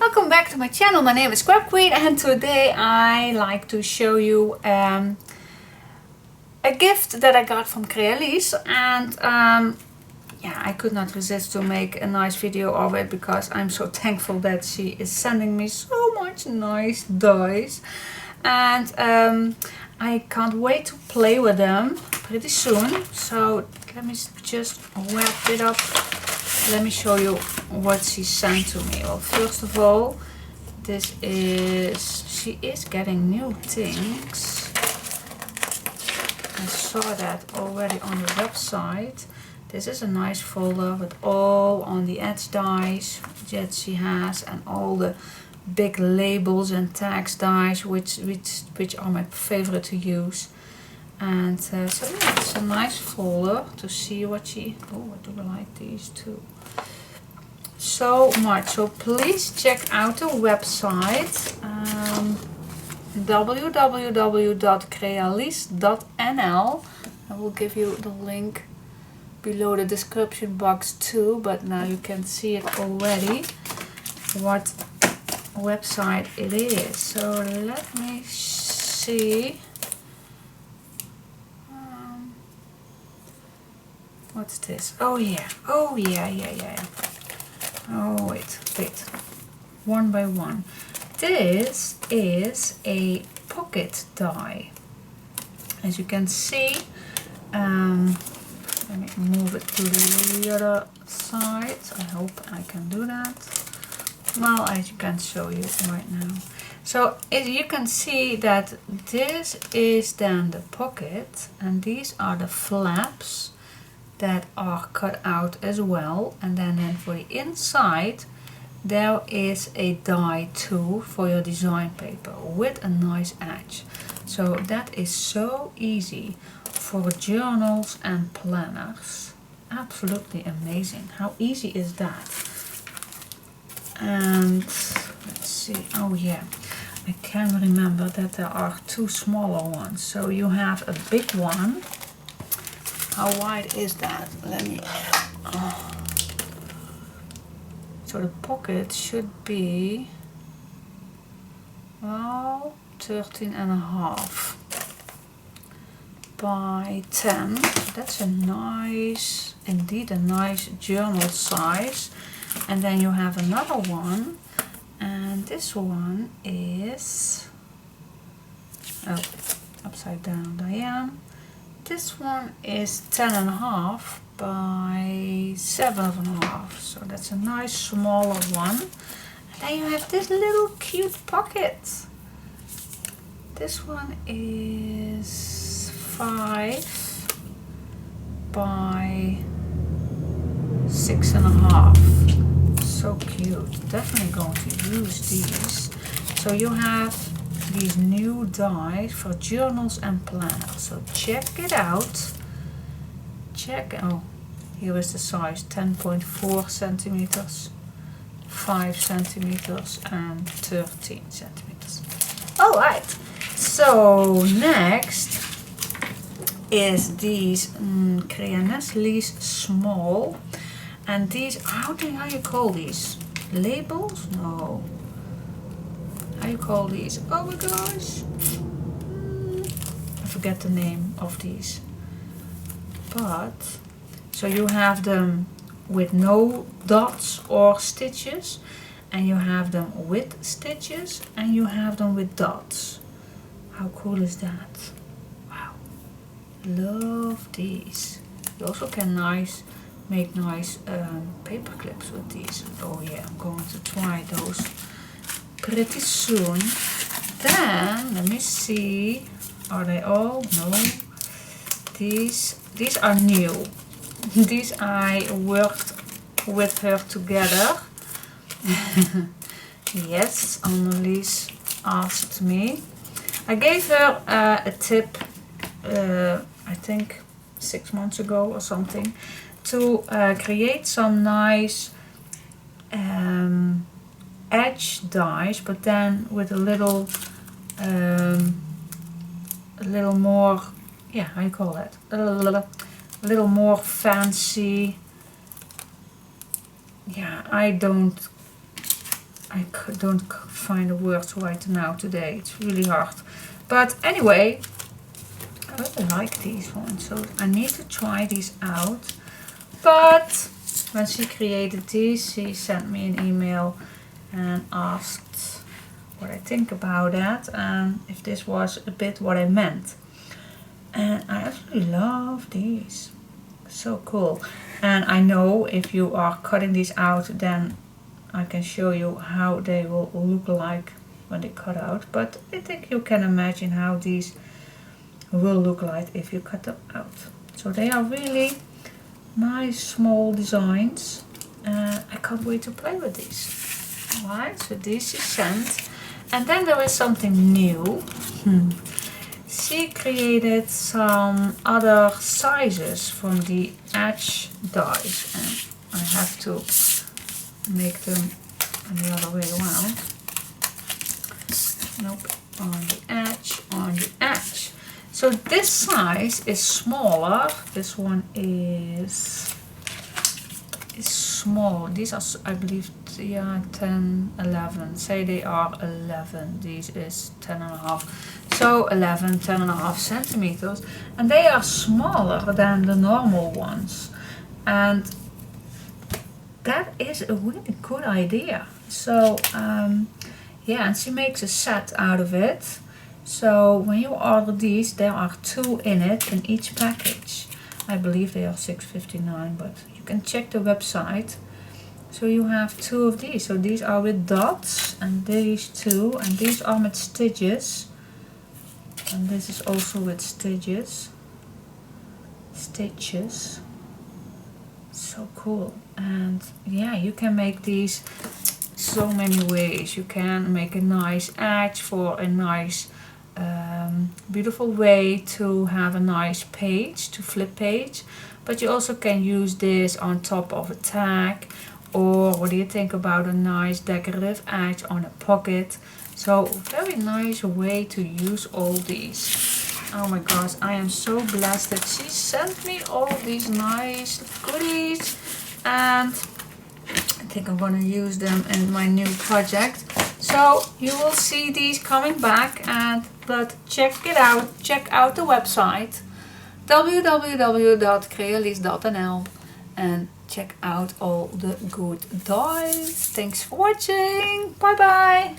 welcome back to my channel. My name is Scrap Queen and today I like to show you a gift that I got from Crealies, and yeah, I could not resist to make a nice video of it because I'm so thankful that she is sending me so much nice dies, and I can't wait to play with them pretty soon. So let me just wrap it up. Let me show you what she sent to me. Well, first of all, she is getting new things. I saw that already on the website. This is a nice folder with all on the edge dies that she has, and all the big labels and tags dies, which are my favorite to use. And so yeah, it's a nice folder to see what she... Oh, I do like these too so much. So please check out the website, www.crealies.nl. I will give you the link below the description box too, but now you can see it already what website it is. So let me see. What's this? Oh yeah. Oh yeah. Oh wait. One by one. This is a pocket die. As you can see, let me move it to the other side. I hope I can do that. Well, I can show you right now. So as you can see that this is then the pocket, and these are the flaps that are cut out as well, and then for the inside there is a die too for your design paper with a nice edge. So that is so easy for journals and planners. Absolutely amazing. How easy is that? And let's see. Oh yeah, I can remember that there are two smaller ones. So you have a big one. How wide is that? Let me... So the pocket should be, well, 13.5 by 10. That's a nice, indeed a nice journal size. And then you have another one, and this one is, oh, upside down Diane. This one is 10.5 by 7.5, so that's a nice smaller one. And then you have this little cute pocket. This one is 5 by 6.5. So cute. Definitely going to use these. So you have these new dies for journals and planners. So check it out. Oh, here is the size: 10.4 centimeters, 5 centimeters, and 13 centimeters. All right. So next is these Crealies small, and these, how do you call these? Labels? No. How you call these? Oh my gosh, I forget the name of these. But so you have them with no dots or stitches, and you have them with stitches, and you have them with dots. How cool is that? Wow, love these. You also can make nice paper clips with these. Oh yeah, I'm going to try those pretty soon. Then let me see, are they all? No, these are new. These I worked with her together. Yes, Annelies asked me. I gave her a tip, I think 6 months ago or something, to create some nice edge dies, but then with a little more, yeah, how you call that, a little more fancy. Yeah, I don't don't find a word to write now today. It's really hard. But anyway, I really like these ones, so I need to try these out. But when she created these, she sent me an email and asked what I think about that and if this was a bit what I meant. And I actually love these. So cool. And I know if you are cutting these out, then I can show you how they will look like when they cut out. But I think you can imagine how these will look like if you cut them out. So they are really nice small designs. I can't wait to play with these. Alright, so this is sent. And then there is something new. She created some other sizes from the edge dies, and I have to make them the other way around. Nope, on the edge, on the edge. So this size is smaller. This one is small. These are, I believe, yeah, 10, 11. Say they are 11. These is 10.5. So 11, 10.5 centimeters. And they are smaller than the normal ones. And that is a really good idea. So, yeah, and she makes a set out of it. So when you order these, there are 2 in it in each package. I believe they are $6.59, but you can check the website. So you have 2 of these. So these are with dots, and these 2, and these are with stitches. And this is also with stitches. So cool. And yeah, you can make these so many ways. You can make a nice edge for a nice beautiful way to have a nice page, to flip page. But you also can use this on top of a tag, or what do you think about a nice decorative edge on a pocket? So very nice way to use all these. Oh my gosh, I am so blessed that she sent me all these nice goodies, and I think I'm gonna use them in my new project. So you will see these coming back, but check it out. Check out the website www.crealies.nl and check out all the good dies. Thanks for watching. Bye bye.